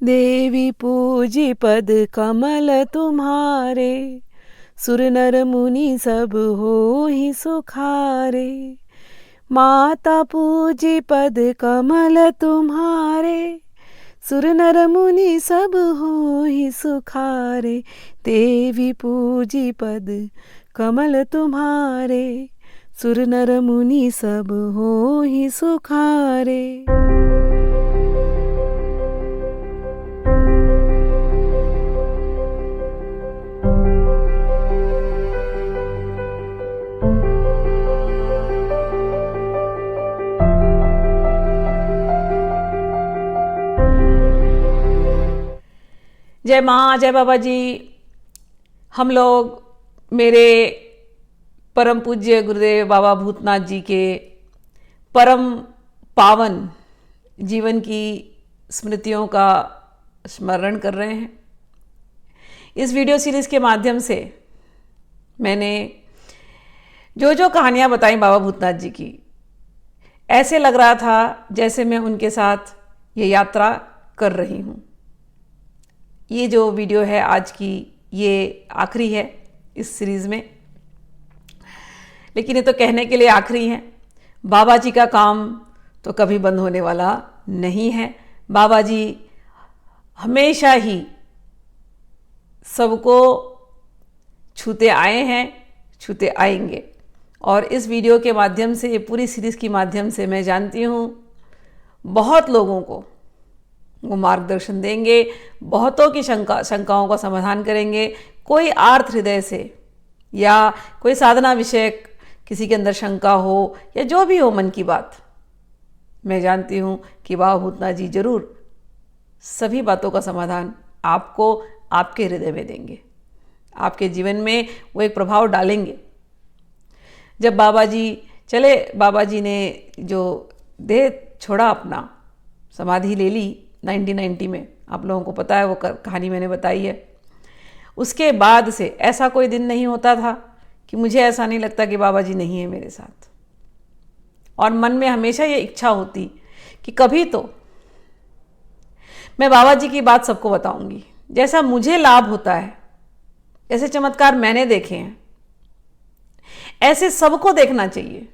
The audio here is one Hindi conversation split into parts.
देवी पूजी पद कमल तुम्हारे, सुर नर मुनि सब होहि सुखारे। माता पूजी पद कमल तुम्हारे, सुर नर मुनि सब होहि सुखारे। देवी पूजी पद कमल तुम्हारे, सुर नर मुनि सब होहि सुखारे। जय माँ, जय बाबा जी। हम लोग मेरे परम पूज्य गुरुदेव बाबा भूतनाथ जी के परम पावन जीवन की स्मृतियों का स्मरण कर रहे हैं। इस वीडियो सीरीज के माध्यम से मैंने जो जो कहानियाँ बताई बाबा भूतनाथ जी की, ऐसे लग रहा था जैसे मैं उनके साथ ये यात्रा कर रही हूँ। ये जो वीडियो है आज की, ये आखिरी है इस सीरीज़ में, लेकिन ये तो कहने के लिए आखिरी है। बाबा जी का काम तो कभी बंद होने वाला नहीं है। बाबा जी हमेशा ही सबको छूते आए हैं, छूते आएंगे। और इस वीडियो के माध्यम से, ये पूरी सीरीज़ के माध्यम से मैं जानती हूँ बहुत लोगों को वो मार्गदर्शन देंगे, बहुतों की शंकाओं का समाधान करेंगे। कोई आर्त हृदय से या कोई साधना विषयक किसी के अंदर शंका हो या जो भी हो मन की बात, मैं जानती हूँ कि बाबा भूतनाथ जी जरूर सभी बातों का समाधान आपको आपके हृदय में देंगे, आपके जीवन में वो एक प्रभाव डालेंगे। जब बाबा जी चले, बाबा जी ने जो देह छोड़ा, अपना समाधि ले ली 1990 में, आप लोगों को पता है, वो कहानी मैंने बताई है। उसके बाद से ऐसा कोई दिन नहीं होता था कि मुझे ऐसा नहीं लगता कि बाबा जी नहीं है मेरे साथ। और मन में हमेशा ये इच्छा होती कि कभी तो मैं बाबा जी की बात सबको बताऊंगी, जैसा मुझे लाभ होता है, ऐसे चमत्कार मैंने देखे हैं, ऐसे सबको देखना चाहिए।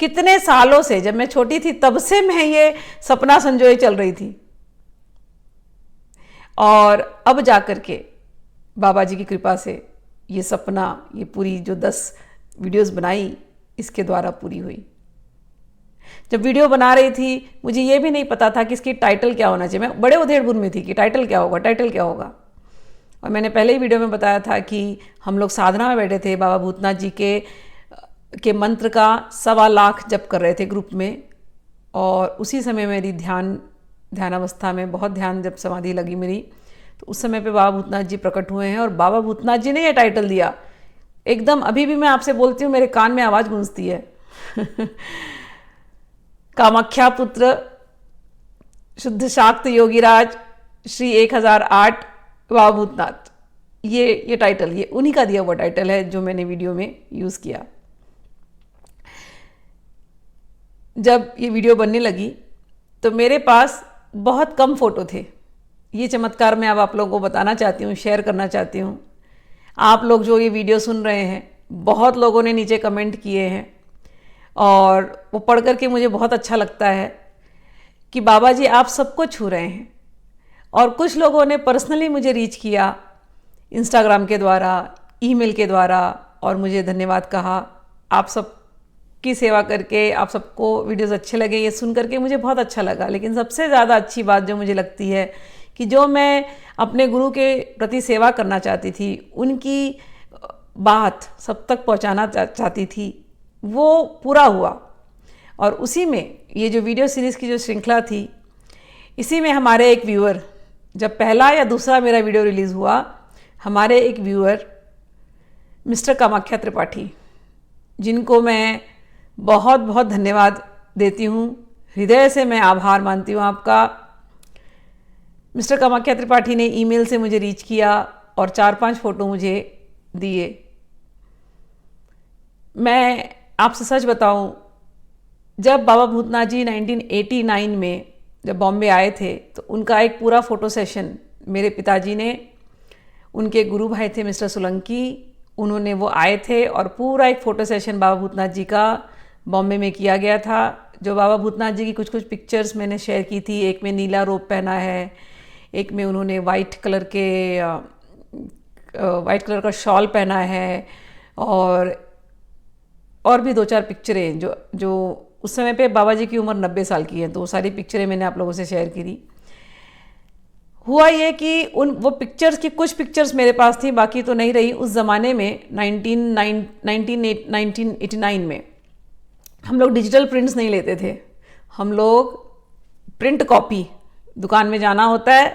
कितने सालों से, जब मैं छोटी थी तब से मैं ये सपना संजोए चल रही थी, और अब जाकर के बाबा जी की कृपा से ये सपना, ये पूरी जो 10 वीडियोस बनाई, इसके द्वारा पूरी हुई। जब वीडियो बना रही थी मुझे ये भी नहीं पता था कि इसकी टाइटल क्या होना चाहिए। मैं बड़े उधेड़-बुन में थी कि टाइटल क्या होगा, टाइटल क्या होगा। और मैंने पहले ही वीडियो में बताया था कि हम लोग साधना में बैठे थे, बाबा भूतनाथ जी के मंत्र का 1.25 लाख जप कर रहे थे ग्रुप में। और उसी समय मेरी ध्यानावस्था में बहुत ध्यान जब समाधि लगी मेरी, तो उस समय पे बाबा भूतनाथ जी प्रकट हुए हैं और बाबा भूतनाथ जी ने ये टाइटल दिया। एकदम अभी भी मैं आपसे बोलती हूँ, मेरे कान में आवाज़ गूंजती है। कामाख्या पुत्र शुद्ध शाक्त योगीराज श्री 1008 बाबा भूतनाथ, ये टाइटल, ये उन्हीं का दिया हुआ टाइटल है जो मैंने वीडियो में यूज़ किया। जब ये वीडियो बनने लगी तो मेरे पास बहुत कम फ़ोटो थे। ये चमत्कार मैं अब आप लोगों को बताना चाहती हूँ, शेयर करना चाहती हूँ। आप लोग जो ये वीडियो सुन रहे हैं, बहुत लोगों ने नीचे कमेंट किए हैं और वो पढ़ करके मुझे बहुत अच्छा लगता है कि बाबा जी आप सबको छू रहे हैं। और कुछ लोगों ने पर्सनली मुझे रीच किया इंस्टाग्राम के द्वारा, ईमेल के द्वारा, और मुझे धन्यवाद कहा। आप सब की सेवा करके आप सबको वीडियोस अच्छे लगे, ये सुन करके मुझे बहुत अच्छा लगा। लेकिन सबसे ज़्यादा अच्छी बात जो मुझे लगती है कि जो मैं अपने गुरु के प्रति सेवा करना चाहती थी, उनकी बात सब तक पहुंचाना चाहती थी, वो पूरा हुआ। और उसी में ये जो वीडियो सीरीज़ की जो श्रृंखला थी, इसी में हमारे एक व्यूअर, जब पहला या दूसरा मेरा वीडियो रिलीज़ हुआ, हमारे एक व्यूअर मिस्टर कामाख्या त्रिपाठी, जिनको मैं बहुत बहुत धन्यवाद देती हूँ, हृदय से मैं आभार मानती हूँ आपका। मिस्टर कामाख्या त्रिपाठी ने ईमेल से मुझे रीच किया और 4-5 फ़ोटो मुझे दिए। मैं आपसे सच बताऊं, जब बाबा भूतनाथ जी 1989 में जब बॉम्बे आए थे तो उनका एक पूरा फ़ोटो सेशन मेरे पिताजी ने, उनके गुरु भाई थे मिस्टर सोलंकी, उन्होंने वो आए थे और पूरा एक फ़ोटो सेशन बाबा भूतनाथ जी का बॉम्बे में किया गया था। जो बाबा भूतनाथ जी की कुछ कुछ पिक्चर्स मैंने शेयर की थी, एक में नीला रोब पहना है, एक में उन्होंने वाइट कलर का शॉल पहना है, और भी 2-4 पिक्चरें जो उस समय पे बाबा जी की उम्र 90 साल की है, तो वो सारी पिक्चरें मैंने आप लोगों से शेयर की थी। हुआ ये कि वो पिक्चर्स की कुछ पिक्चर्स मेरे पास थी, बाकी तो नहीं रही। उस ज़माने में 1989 में हम लोग डिजिटल प्रिंट्स नहीं लेते थे, हम लोग प्रिंट कॉपी, दुकान में जाना होता है,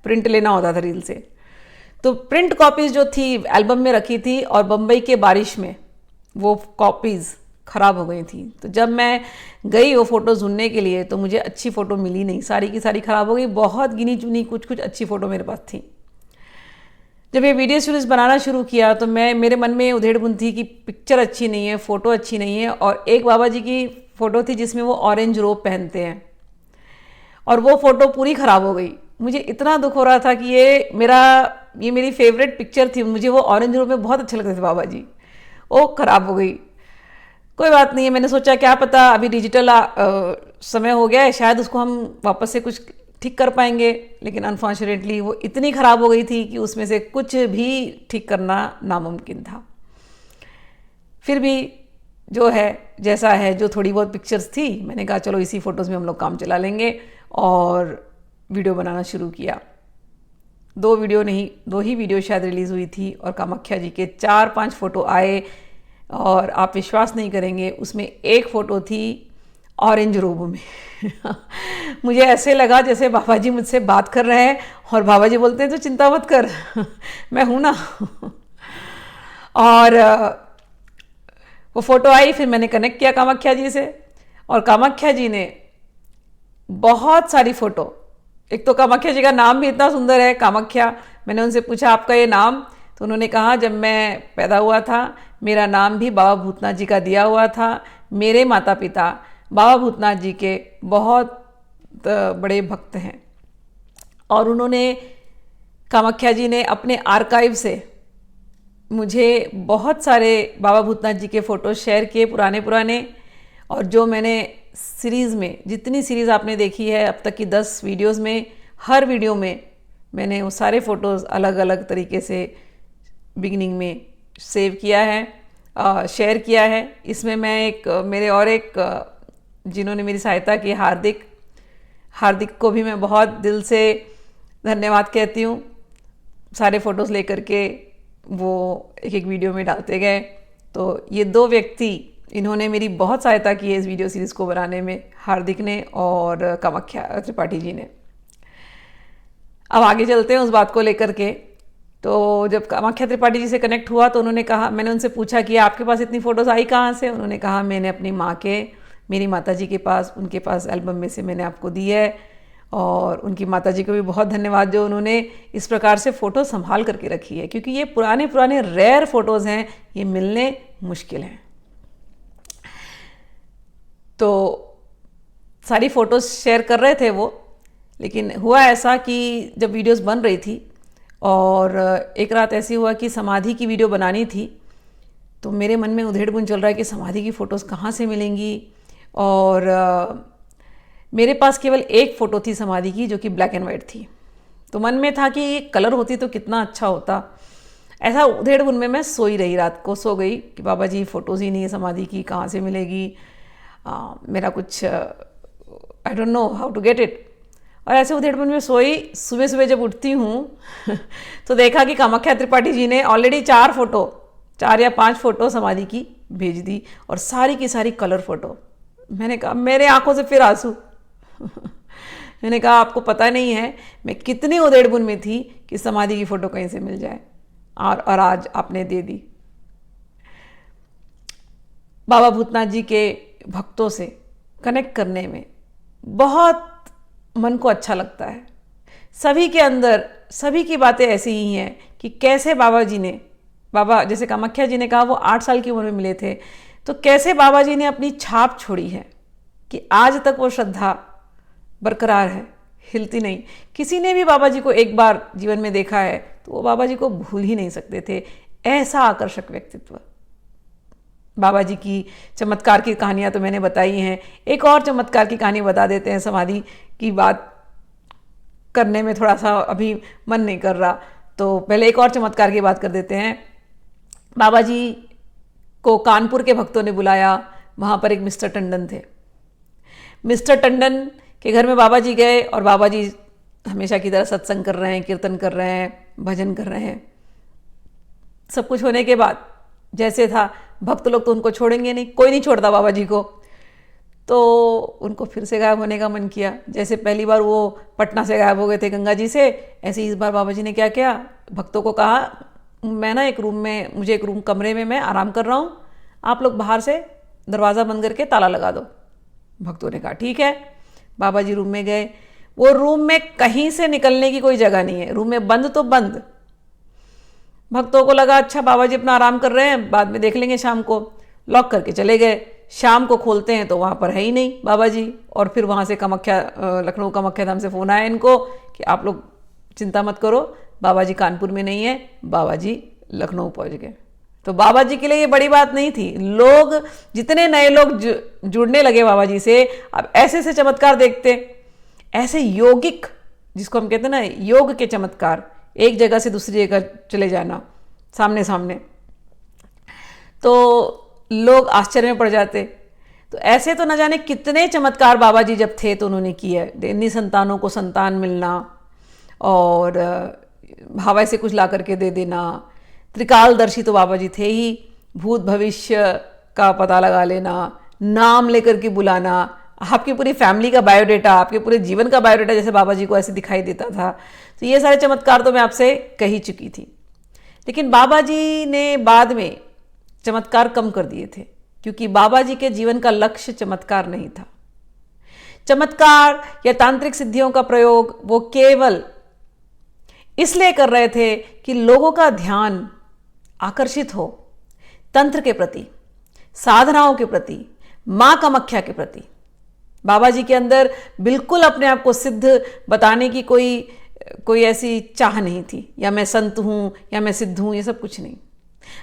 प्रिंट लेना होता था रील से। तो प्रिंट कॉपीज़ जो थी एल्बम में रखी थी, और बम्बई के बारिश में वो कॉपीज़ ख़राब हो गई थी। तो जब मैं गई वो फ़ोटोज़ ढूंढने के लिए तो मुझे अच्छी फ़ोटो मिली नहीं, सारी की सारी ख़राब हो गई। बहुत गिनी चुनी कुछ कुछ अच्छी फ़ोटो मेरे पास थी। जब ये वीडियो सीरीज़ बनाना शुरू किया तो मेरे मन में उधेड़-बुन थी कि पिक्चर अच्छी नहीं है, फ़ोटो अच्छी नहीं है। और एक बाबा जी की फ़ोटो थी जिसमें वो ऑरेंज रोब पहनते हैं, और वो फ़ोटो पूरी ख़राब हो गई। मुझे इतना दुख हो रहा था कि ये मेरी फेवरेट पिक्चर थी, मुझे वो ऑरेंज रोब में बहुत अच्छे लगते थे बाबा जी, वो ख़राब हो गई। कोई बात नहीं है, मैंने सोचा क्या पता अभी डिजिटल समय हो गया है, शायद उसको हम वापस से कुछ ठीक कर पाएंगे। लेकिन अनफॉर्चुनेटली वो इतनी ख़राब हो गई थी कि उसमें से कुछ भी ठीक करना नामुमकिन था। फिर भी जो है जैसा है, जो थोड़ी बहुत पिक्चर्स थी, मैंने कहा चलो इसी फ़ोटोज़ में हम लोग काम चला लेंगे, और वीडियो बनाना शुरू किया। 2 वीडियो नहीं, 2 ही वीडियो शायद रिलीज़ हुई थी, और कामाख्या जी के 4-5 फ़ोटो आए, और आप विश्वास नहीं करेंगे उसमें एक फ़ोटो थी ऑरेंज रोब में। मुझे ऐसे लगा जैसे बाबा जी मुझसे बात कर रहे हैं, और बाबा जी बोलते हैं तो चिंता मत कर, मैं हूँ ना। और वो फ़ोटो आई, फिर मैंने कनेक्ट किया कामाख्या जी से, और कामाख्या जी ने बहुत सारी फ़ोटो, एक तो कामाख्या जी का नाम भी इतना सुंदर है कामाख्या। मैंने उनसे पूछा आपका ये नाम, तो उन्होंने कहा जब मैं पैदा हुआ था मेरा नाम भी बाबा भूतनाथ जी का दिया हुआ था। मेरे माता पिता बाबा भूतनाथ जी के बहुत बड़े भक्त हैं, और उन्होंने, कामाख्या जी ने अपने आर्काइव से मुझे बहुत सारे बाबा भूतनाथ जी के फ़ोटो शेयर किए, पुराने। और जो मैंने सीरीज़ में, जितनी सीरीज़ आपने देखी है अब तक की 10 वीडियोज़ में, हर वीडियो में मैंने वो सारे फ़ोटोज़ अलग अलग तरीके से बिगिनिंग में सेव किया है, शेयर किया है। इसमें मैं मेरे और एक जिन्होंने मेरी सहायता की, हार्दिक को भी मैं बहुत दिल से धन्यवाद कहती हूँ। सारे फ़ोटोज़ लेकर के वो एक वीडियो में डालते गए। तो ये 2 व्यक्ति, इन्होंने मेरी बहुत सहायता की है इस वीडियो सीरीज़ को बनाने में, हार्दिक ने और कामाख्या त्रिपाठी जी ने। अब आगे चलते हैं उस बात को लेकर के। तो जब कामाख्या त्रिपाठी जी से कनेक्ट हुआ तो उन्होंने कहा, मैंने उनसे पूछा कि आपके पास इतनी फ़ोटोज़ आई कहाँ से? उन्होंने कहा मैंने अपनी माँ के, मेरी माता जी के पास, उनके पास एल्बम में से मैंने आपको दी है। और उनकी माता जी को भी बहुत धन्यवाद जो उन्होंने इस प्रकार से फ़ोटो संभाल करके रखी है, क्योंकि ये पुराने रेयर फ़ोटोज़ हैं, ये मिलने मुश्किल हैं। तो सारी फ़ोटोज़ शेयर कर रहे थे वो, लेकिन हुआ ऐसा कि जब वीडियोस बन रही थी, और एक रात ऐसी हुआ कि समाधि की वीडियो बनानी थी, तो मेरे मन में उधेड़-बुन चल रहा है कि समाधि की फ़ोटोज़ कहाँ से मिलेंगी। और मेरे पास केवल एक फ़ोटो थी समाधि की, जो कि ब्लैक एंड वाइट थी। तो मन में था कि ये कलर होती तो कितना अच्छा होता। ऐसा उधेड़-बुन में मैं सोई रही, रात को सो गई कि बाबा जी फ़ोटोज़ ही नहीं है समाधि की, कहाँ से मिलेगी, मेरा कुछ I don't know how to get it. और ऐसे उधेड़-बुन में सोई। सुबह जब उठती हूँ तो देखा कि कामाख्या त्रिपाठी जी ने ऑलरेडी 4 या 5 फ़ोटो समाधि की भेज दी, और सारी की सारी कलर फ़ोटो। मैंने कहा, मेरे आंखों से फिर आंसू। मैंने कहा आपको पता नहीं है मैं कितनी उधेड़-बुन में थी कि समाधि की फ़ोटो कहीं से मिल जाए, और आज आपने दे दी। बाबा भूतनाथ जी के भक्तों से कनेक्ट करने में बहुत मन को अच्छा लगता है। सभी के अंदर सभी की बातें ऐसी ही हैं कि कैसे बाबा जैसे कामाख्या जी ने कहा वो 8 साल की उम्र में मिले थे, तो कैसे बाबा जी ने अपनी छाप छोड़ी है कि आज तक वो श्रद्धा बरकरार है, हिलती नहीं। किसी ने भी बाबा जी को एक बार जीवन में देखा है तो वो बाबा जी को भूल ही नहीं सकते थे। ऐसा आकर्षक व्यक्तित्व। बाबा जी की चमत्कार की कहानियां तो मैंने बताई हैं, एक और चमत्कार की कहानी बता देते हैं। समाधि की बात करने में थोड़ा सा अभी मन नहीं कर रहा, तो पहले एक और चमत्कार की बात कर देते हैं। बाबा जी को कानपुर के भक्तों ने बुलाया। वहाँ पर एक मिस्टर टंडन थे। मिस्टर टंडन के घर में बाबा जी गए और बाबा जी हमेशा की तरह सत्संग कर रहे हैं, कीर्तन कर रहे हैं, भजन कर रहे हैं। सब कुछ होने के बाद जैसे था, भक्त लोग तो उनको छोड़ेंगे नहीं, कोई नहीं छोड़ता बाबा जी को, तो उनको फिर से गायब होने का मन किया। जैसे पहली बार वो पटना से गायब हो गए थे गंगा जी से, ऐसे ही इस बार बाबा जी ने क्या किया, भक्तों को कहा मैं ना एक रूम में, मुझे एक रूम कमरे में मैं आराम कर रहा हूँ, आप लोग बाहर से दरवाज़ा बंद करके ताला लगा दो। भक्तों ने कहा ठीक है। बाबा जी रूम में गए। वो रूम में कहीं से निकलने की कोई जगह नहीं है, रूम में बंद तो बंद। भक्तों को लगा अच्छा बाबा जी अपना आराम कर रहे हैं, बाद में देख लेंगे शाम को, लॉक करके चले गए। शाम को खोलते हैं तो वहाँ पर है ही नहीं बाबा जी। और फिर वहाँ से कामाख्या, लखनऊ कामाख्या धाम से फ़ोन आया इनको कि आप लोग चिंता मत करो, बाबा जी कानपुर में नहीं है, बाबा जी लखनऊ पहुँच गए। तो बाबा जी के लिए ये बड़ी बात नहीं थी। लोग, जितने नए लोग जुड़ने लगे बाबा जी से, अब ऐसे ऐसे चमत्कार देखते, ऐसे यौगिक, जिसको हम कहते हैं ना योग के चमत्कार, एक जगह से दूसरी जगह चले जाना सामने सामने, तो लोग आश्चर्य में पड़ जाते। तो ऐसे तो न जाने कितने चमत्कार बाबा जी जब थे तो उन्होंने किया है। निसंतानों को संतान मिलना, और हवा से कुछ ला करके दे देना। त्रिकालदर्शी तो बाबा जी थे ही। भूत भविष्य का पता लगा लेना, नाम लेकर के बुलाना, आपकी पूरी फैमिली का बायोडेटा, आपके पूरे जीवन का बायोडेटा जैसे बाबा जी को ऐसे दिखाई देता था। तो ये सारे चमत्कार तो मैं आपसे कह ही चुकी थी। लेकिन बाबा जी ने बाद में चमत्कार कम कर दिए थे, क्योंकि बाबा जी के जीवन का लक्ष्य चमत्कार नहीं था। चमत्कार या तांत्रिक सिद्धियों का प्रयोग वो केवल इसलिए कर रहे थे कि लोगों का ध्यान आकर्षित हो तंत्र के प्रति, साधनाओं के प्रति, मां कामाख्या के प्रति। बाबा जी के अंदर बिल्कुल अपने आप को सिद्ध बताने की कोई ऐसी चाह नहीं थी, या मैं संत हूं या मैं सिद्ध हूं, ये सब कुछ नहीं।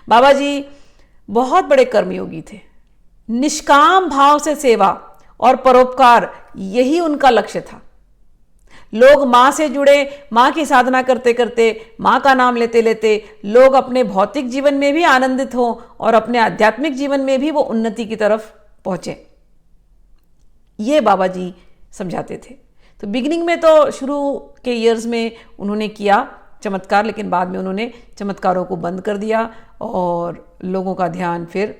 बाबा जी बहुत बड़े कर्मयोगी थे। निष्काम भाव से सेवा और परोपकार, यही उनका लक्ष्य था। लोग मां से जुड़े, मां की साधना करते करते, मां का नाम लेते लेते लोग अपने भौतिक जीवन में भी आनंदित हों और अपने आध्यात्मिक जीवन में भी वो उन्नति की तरफ पहुंचे, ये बाबा जी समझाते थे। तो बिगिनिंग में तो शुरू के ईयर्स में उन्होंने किया चमत्कार, लेकिन बाद में उन्होंने चमत्कारों को बंद कर दिया और लोगों का ध्यान फिर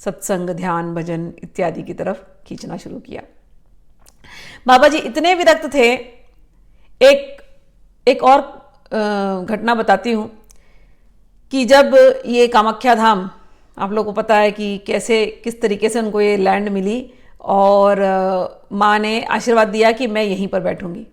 सत्संग, ध्यान, भजन इत्यादि की तरफ खींचना शुरू किया। बाबा जी इतने विरक्त थे। एक और घटना बताती हूँ कि जब ये कामाख्या धाम, आप लोगों को पता है कि कैसे किस तरीके से उनको ये लैंड मिली, और माँ ने आशीर्वाद दिया कि मैं यहीं पर बैठूंगी।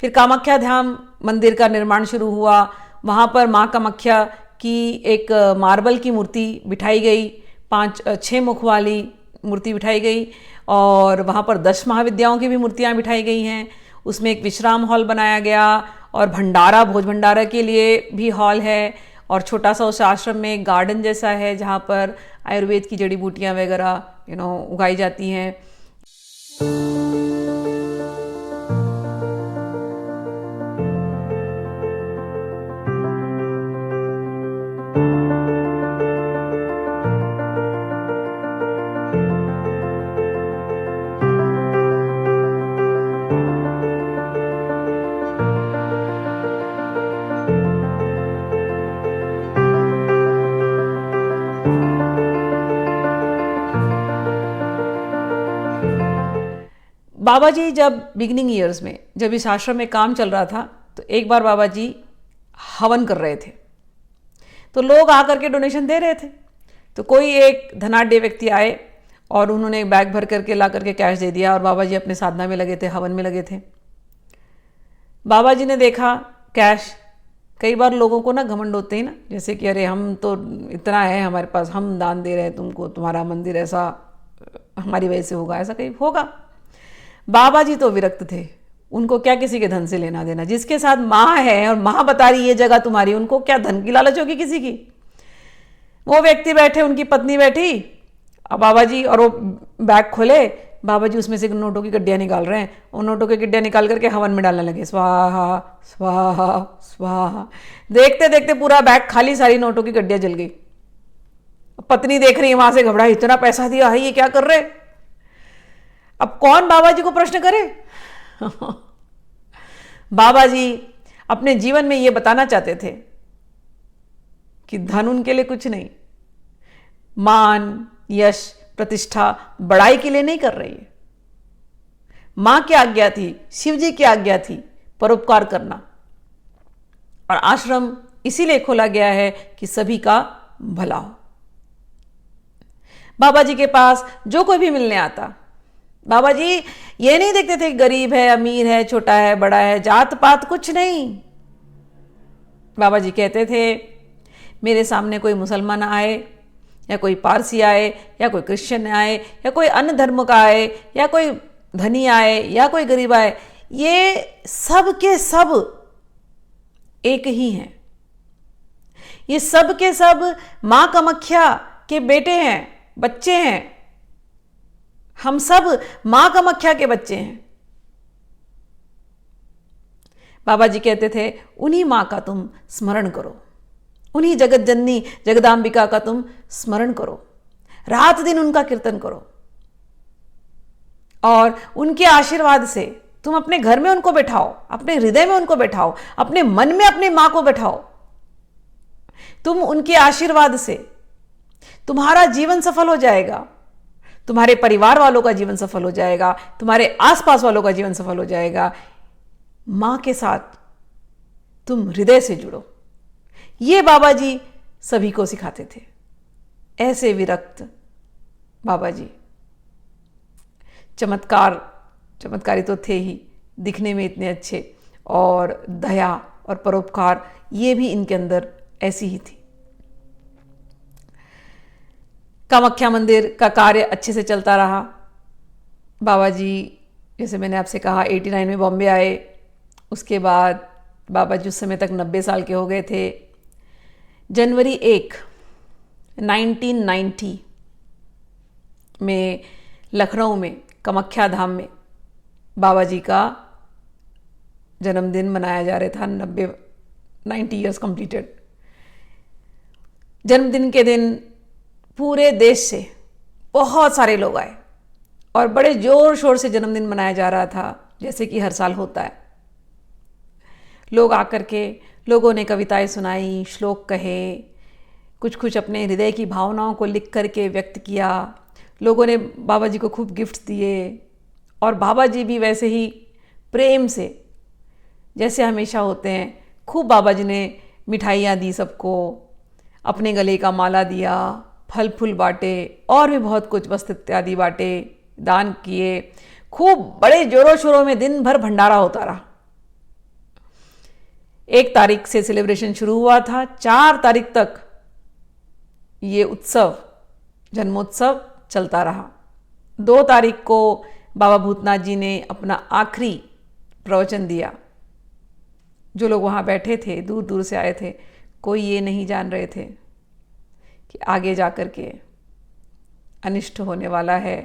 फिर कामाख्या धाम मंदिर का निर्माण शुरू हुआ। वहाँ पर माँ कामाख्या की एक मार्बल की मूर्ति बिठाई गई, 5-6 मुख वाली मूर्ति बिठाई गई, और वहाँ पर 10 महाविद्याओं की भी मूर्तियाँ बिठाई गई हैं। उसमें एक विश्राम हॉल बनाया गया, और भंडारा, भोज भंडारा के लिए भी हॉल है, और छोटा सा उस आश्रम में एक गार्डन जैसा है जहाँ पर आयुर्वेद की जड़ी बूटियाँ वगैरह उगाई जाती हैं। बाबा जी जब बिगिनिंग ईयर्स में, जब इस आश्रम में काम चल रहा था, तो एक बार बाबा जी हवन कर रहे थे, तो लोग आकर के डोनेशन दे रहे थे। तो कोई एक धनाढ्य व्यक्ति आए और उन्होंने बैग भर करके ला करके कैश दे दिया, और बाबा जी अपने साधना में लगे थे, हवन में लगे थे। बाबा जी ने देखा कैश। कई बार लोगों को ना घमंड होते हैं ना, जैसे कि अरे हम तो इतना है हमारे पास, हम दान दे रहे हैं तुमको, तुम्हारा मंदिर ऐसा हमारी वजह से होगा, ऐसा कहीं होगा। बाबा जी तो विरक्त थे, उनको क्या किसी के धन से लेना देना। जिसके साथ माँ है और माँ बता रही ये जगह तुम्हारी, उनको क्या धन की लालच होगी किसी की। वो व्यक्ति बैठे, उनकी पत्नी बैठी, अब बाबा जी, और वो बैग खोले, बाबा जी उसमें से नोटों की गड्डियाँ निकाल रहे हैं। उन नोटों की गड्डियाँ निकाल करके हवन में डालने लगे, स्वाहा स्वाहा स्वाहा। देखते देखते पूरा बैग खाली, सारी नोटों की गड्डियाँ जल गई। पत्नी देख रही है वहां से, घबराई, इतना पैसा दिया है, ये क्या कर रहे। अब कौन बाबा जी को प्रश्न करे। बाबा जी अपने जीवन में ये बताना चाहते थे कि धन उनके लिए कुछ नहीं, मान, यश, प्रतिष्ठा, बड़ाई के लिए नहीं कर रही है। मां की आज्ञा थी, शिव जी की आज्ञा थी, परोपकार करना। और आश्रम इसीलिए खोला गया है कि सभी का भला हो। बाबा जी के पास जो कोई भी मिलने आता, बाबा जी ये नहीं देखते थे कि गरीब है, अमीर है, छोटा है, बड़ा है, जात पात कुछ नहीं। बाबा जी कहते थे मेरे सामने कोई मुसलमान आए, या कोई पारसी आए, या कोई क्रिश्चियन आए, या कोई अन्य धर्म का आए, या कोई धनी आए, या कोई गरीब आए, ये सब के सब एक ही हैं। ये सब के सब मां कामाख्या के बेटे हैं, बच्चे हैं। हम सब मां कामाख्या के बच्चे हैं। बाबा जी कहते थे उन्हीं मां का तुम स्मरण करो, उन्हीं जगत जननी जगदाम्बिका का तुम स्मरण करो, रात दिन उनका कीर्तन करो, और उनके आशीर्वाद से तुम अपने घर में उनको बैठाओ, अपने हृदय में उनको बैठाओ, अपने मन में अपनी मां को बैठाओ। तुम उनके आशीर्वाद से तुम्हारा जीवन सफल हो जाएगा, तुम्हारे परिवार वालों का जीवन सफल हो जाएगा, तुम्हारे आसपास वालों का जीवन सफल हो जाएगा। मां के साथ तुम हृदय से जुड़ो। ये बाबा जी सभी को सिखाते थे। ऐसे विरक्त बाबा जी, चमत्कारी तो थे ही, दिखने में इतने अच्छे, और दया और परोपकार ये भी इनके अंदर ऐसी ही थी। कामाख्या मंदिर का कार्य अच्छे से चलता रहा। बाबा जी, जैसे मैंने आपसे कहा, 89 में बॉम्बे आए। उसके बाद बाबा जी उस समय तक 90 साल के हो गए थे। जनवरी 1, 1990 में लखनऊ में कामाख्या धाम में बाबा जी का जन्मदिन मनाया जा रहा था। 90 ईयर्स कंप्लीटेड। जन्मदिन के दिन पूरे देश से बहुत सारे लोग आए और बड़े जोर शोर से जन्मदिन मनाया जा रहा था, जैसे कि हर साल होता है। लोग आकर के, लोगों ने कविताएं सुनाई, श्लोक कहे, कुछ अपने हृदय की भावनाओं को लिख करके व्यक्त किया। लोगों ने बाबा जी को खूब गिफ्ट दिए, और बाबा जी भी वैसे ही प्रेम से, जैसे हमेशा होते हैं, खूब बाबा जी ने मिठाइयाँ दी सबको, अपने गले का माला दिया, फल फूल बांटे, और भी बहुत कुछ वस्त्र इत्यादि बांटे, दान किए। खूब बड़े जोरों शोरों में दिन भर भंडारा होता रहा। 1 तारीख से सेलिब्रेशन शुरू हुआ था, 4 तारीख तक ये उत्सव, जन्मोत्सव चलता रहा। 2 तारीख को बाबा भूतनाथ जी ने अपना आखिरी प्रवचन दिया। जो लोग वहाँ बैठे थे, दूर दूर से आए थे, कोई ये नहीं जान रहे थे कि आगे जाकर के अनिष्ट होने वाला है,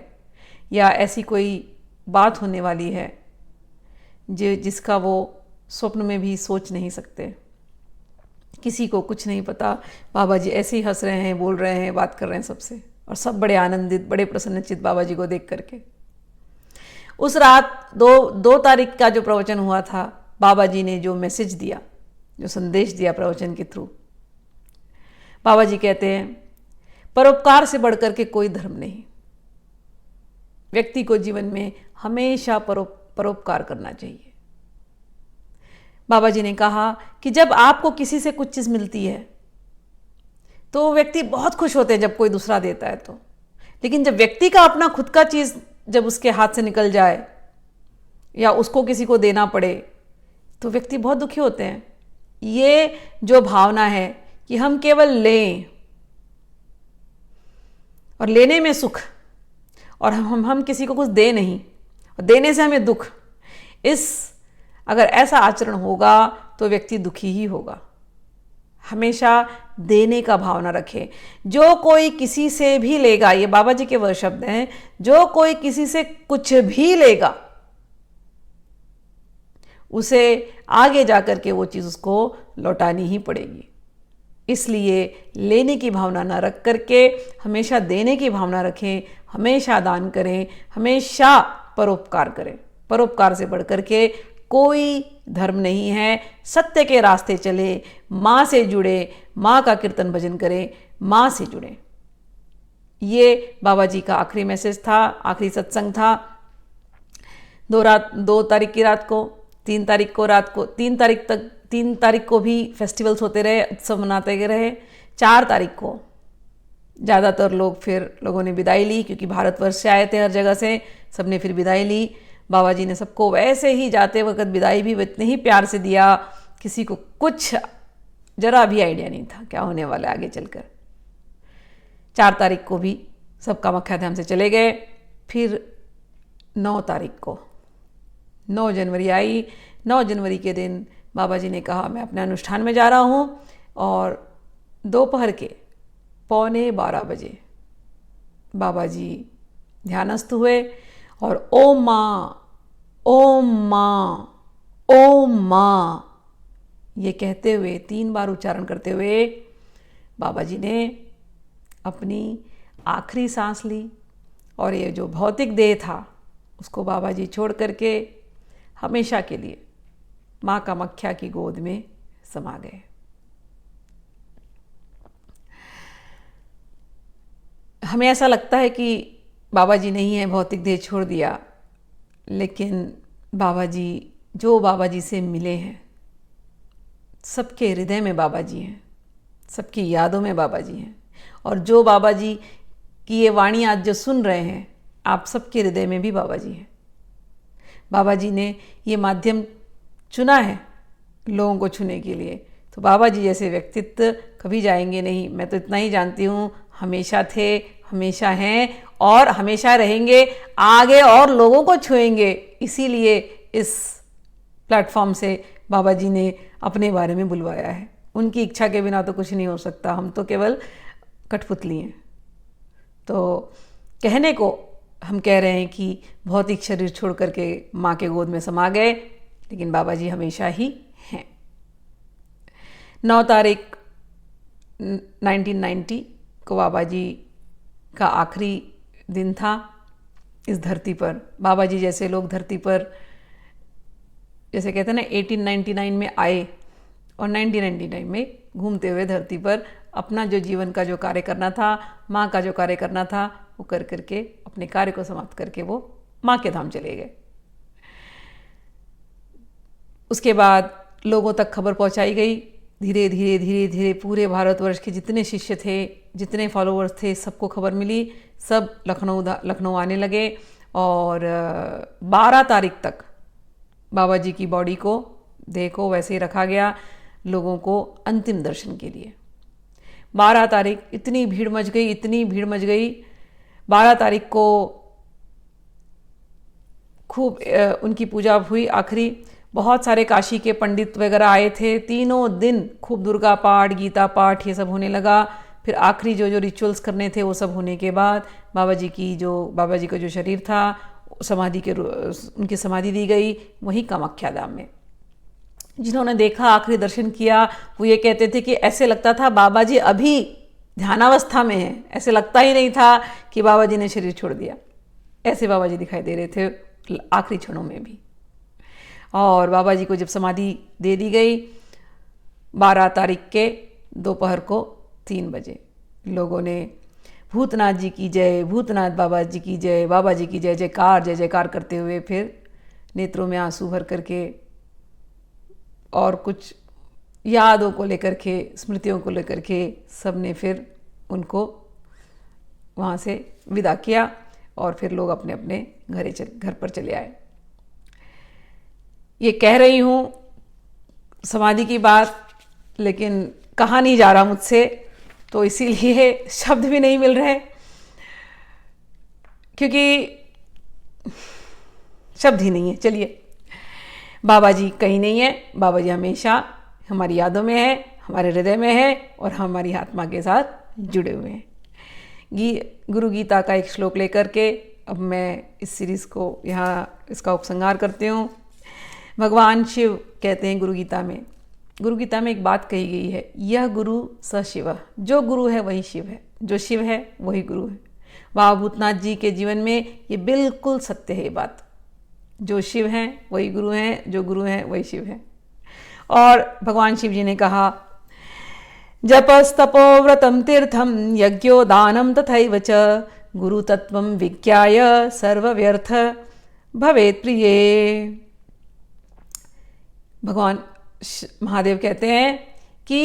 या ऐसी कोई बात होने वाली है जिसका वो स्वप्न में भी सोच नहीं सकते। किसी को कुछ नहीं पता। बाबा जी ऐसे ही हंस रहे हैं, बोल रहे हैं, बात कर रहे हैं सबसे, और सब बड़े आनंदित, बड़े प्रसन्नचित्त बाबा जी को देख करके। उस रात 2 तारीख का जो प्रवचन हुआ था, बाबा जी ने जो मैसेज दिया, जो संदेश दिया प्रवचन के थ्रू, बाबा जी कहते हैं परोपकार से बढ़कर के कोई धर्म नहीं। व्यक्ति को जीवन में हमेशा परोपकार करना चाहिए। बाबा जी ने कहा कि जब आपको किसी से कुछ चीज़ मिलती है तो व्यक्ति बहुत खुश होते हैं जब कोई दूसरा देता है तो, लेकिन जब व्यक्ति का अपना खुद का चीज़ जब उसके हाथ से निकल जाए या उसको किसी को देना पड़े तो व्यक्ति बहुत दुखी होते हैं। ये जो भावना है कि हम केवल लें और लेने में सुख, और हम किसी को कुछ दे नहीं, और देने से हमें दुख, अगर ऐसा आचरण होगा तो व्यक्ति दुखी ही होगा। हमेशा देने का भावना रखें। जो कोई किसी से भी लेगा, ये बाबा जी के वह शब्द हैं, जो कोई किसी से कुछ भी लेगा उसे आगे जाकर के वो चीज़ उसको लौटानी ही पड़ेगी। इसलिए लेने की भावना ना रख करके हमेशा देने की भावना रखें, हमेशा दान करें, हमेशा परोपकार करें। परोपकार से बढ़ करके कोई धर्म नहीं है। सत्य के रास्ते चले, माँ से जुड़े, माँ का कीर्तन भजन करें, माँ से जुड़े। ये बाबा जी का आखिरी मैसेज था, आखिरी सत्संग था। 2 तारीख की रात को, 3 तारीख को रात को, 3 तारीख को भी फेस्टिवल्स होते रहे, उत्सव मनाते रहे। 4 तारीख को ज़्यादातर लोगों ने विदाई ली, क्योंकि भारतवर्ष से आए थे हर जगह से, सबने फिर विदाई ली। बाबा जी ने सबको वैसे ही जाते वक्त विदाई भी इतने ही प्यार से दिया, किसी को कुछ जरा भी आइडिया नहीं था क्या होने वाला है आगे चलकर। 4 तारीख को भी सब कामाख्या धाम से चले गए। फिर 9 तारीख को 9 जनवरी आई। 9 जनवरी के दिन बाबा जी ने कहा मैं अपने अनुष्ठान में जा रहा हूँ, और दोपहर के 11:15 बजे बाबा जी ध्यानस्थ हुए और ओम माँ, ओम माँ, ओम माँ ये कहते हुए 3 बार उच्चारण करते हुए बाबा जी ने अपनी आखिरी सांस ली, और ये जो भौतिक देह था उसको बाबा जी छोड़ करके हमेशा के लिए माँ कामाख्या की गोद में समा गए। हमें ऐसा लगता है कि बाबा जी नहीं है, भौतिक देह छोड़ दिया, लेकिन बाबा जी से मिले हैं, सबके हृदय में बाबा जी हैं, सबकी यादों में बाबा जी हैं। और जो बाबा जी की ये वाणी आज जो सुन रहे हैं, आप सबके हृदय में भी बाबा जी हैं। बाबा जी ने ये माध्यम चुना है लोगों को छूने के लिए, तो बाबा जी जैसे व्यक्तित्व कभी जाएंगे नहीं। मैं तो इतना ही जानती हूँ, हमेशा थे, हमेशा हैं और हमेशा रहेंगे, आगे और लोगों को छुएंगे। इसीलिए इस प्लेटफॉर्म से बाबा जी ने अपने बारे में बुलवाया है। उनकी इच्छा के बिना तो कुछ नहीं हो सकता, हम तो केवल कठपुतली हैं। तो कहने को हम कह रहे हैं कि भौतिक शरीर छोड़ करके माँ के गोद में समा गए, लेकिन बाबा जी हमेशा ही हैं। 9 तारीख 1990 को बाबा जी का आखिरी दिन था इस धरती पर। बाबा जी जैसे लोग धरती पर, जैसे कहते हैं ना, 1899 में आए और 1999 में घूमते हुए धरती पर अपना जो जीवन का जो कार्य करना था, माँ का जो कार्य करना था, वो कर करके अपने कार्य को समाप्त करके वो माँ के धाम चले गए। उसके बाद लोगों तक खबर पहुंचाई गई। धीरे धीरे धीरे धीरे पूरे भारतवर्ष के जितने शिष्य थे, जितने फॉलोअर्स थे, सबको खबर मिली। सब लखनऊ आने लगे और 12 तारीख तक बाबा जी की बॉडी को, देह को वैसे ही रखा गया लोगों को अंतिम दर्शन के लिए। 12 तारीख इतनी भीड़ मच गई, इतनी भीड़ मच गई। 12 तारीख को खूब उनकी पूजा हुई आखिरी। बहुत सारे काशी के पंडित वगैरह आए थे। तीनों दिन खूब दुर्गा पाठ, गीता पाठ ये सब होने लगा। फिर आखिरी जो रिचुअल्स करने थे वो सब होने के बाद बाबा जी का जो शरीर था उनकी समाधि दी गई वहीं कामाख्या धाम में। जिन्होंने देखा, आखिरी दर्शन किया, वो ये कहते थे कि ऐसे लगता था बाबा जी अभी ध्यानावस्था में हैं। ऐसे लगता ही नहीं था कि बाबा जी ने शरीर छोड़ दिया। ऐसे बाबा जी दिखाई दे रहे थे आखिरी क्षणों में भी। और बाबा जी को जब समाधि दे दी गई 12 तारीख के दोपहर को 3 बजे, लोगों ने भूतनाथ जी की जय, भूतनाथ बाबा जी की जय, बाबा जी की जय जयकार करते हुए फिर नेत्रों में आंसू भर करके और कुछ यादों को लेकर के, स्मृतियों को लेकर के सबने फिर उनको वहाँ से विदा किया और फिर लोग अपने अपने घर पर चले आए। ये कह रही हूँ समाधि की बात, लेकिन कहा नहीं जा रहा मुझसे, तो इसीलिए शब्द भी नहीं मिल रहे। क्योंकि शब्द ही नहीं है। चलिए, बाबा जी कहीं नहीं है, बाबा जी हमेशा हमारी यादों में है, हमारे हृदय में है और हमारी आत्मा के साथ जुड़े हुए हैं। गुरु गीता का एक श्लोक लेकर के अब मैं इस सीरीज़ को यहाँ इसका उपसंहार करती हूँ। भगवान शिव कहते हैं गुरु गीता में एक बात कही गई है, यह गुरु स शिव, जो गुरु है वही शिव है, जो शिव है वही गुरु है। बाबा भूतनाथ जी के जीवन में ये बिल्कुल सत्य है ये बात। जो शिव हैं वही गुरु हैं, जो गुरु हैं वही शिव हैं। और भगवान शिव जी ने कहा, जपस्तपो व्रतम तीर्थम यज्ञो दानम तथैव च गुरु तत्वम विज्ञाय सर्वव्यर्थ भवेत् प्रिये। भगवान महादेव कहते हैं कि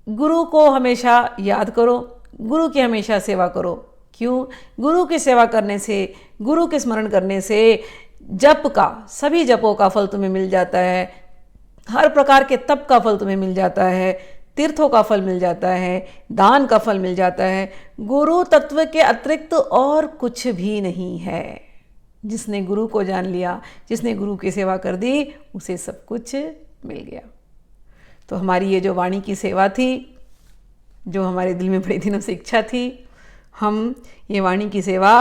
गुरु को हमेशा याद करो, गुरु की हमेशा सेवा करो। क्यों? गुरु की सेवा करने से, गुरु के स्मरण करने से जप का, सभी जपों का फल तुम्हें मिल जाता है, हर प्रकार के तप का फल तुम्हें मिल जाता है, तीर्थों का फल मिल जाता है, दान का फल मिल जाता है। गुरु तत्व के अतिरिक्त और कुछ भी नहीं है। जिसने गुरु को जान लिया, जिसने गुरु की सेवा कर दी, उसे सब कुछ मिल गया। तो हमारी ये जो वाणी की सेवा थी, जो हमारे दिल में बड़े दिनों से इच्छा थी, हम ये वाणी की सेवा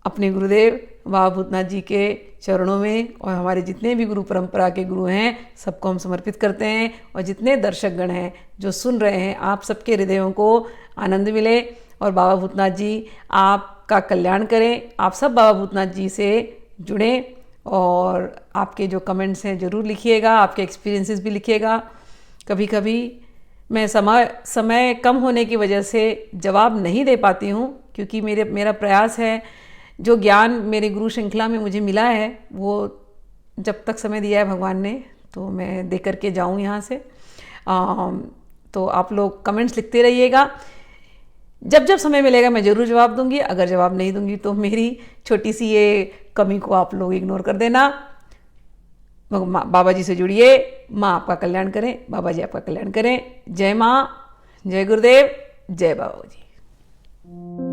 अपने गुरुदेव बाबा भूतनाथ जी के चरणों में और हमारे जितने भी गुरु परंपरा के गुरु हैं सबको हम समर्पित करते हैं। और जितने दर्शकगण हैं जो सुन रहे हैं, आप सबके हृदयों को आनंद मिले और बाबा भूतनाथ जी आपका कल्याण करें। आप सब बाबा भूतनाथ जी से जुड़ें और आपके जो कमेंट्स हैं ज़रूर लिखिएगा, आपके एक्सपीरियंसेस भी लिखिएगा। कभी कभी मैं समय कम होने की वजह से जवाब नहीं दे पाती हूँ, क्योंकि मेरा प्रयास है, जो ज्ञान मेरे गुरु श्रृंखला में मुझे मिला है वो जब तक समय दिया है भगवान ने, तो मैं दे करके जाऊँ यहाँ से। तो आप लोग कमेंट्स लिखते रहिएगा, जब जब समय मिलेगा मैं ज़रूर जवाब दूंगी। अगर जवाब नहीं दूंगी तो मेरी छोटी सी ये कमी को आप लोग इग्नोर कर देना। बाबा जी से जुड़िए, माँ आपका कल्याण करें, बाबा जी आपका कल्याण करें। जय माँ, जय गुरुदेव, जय बाबा जी।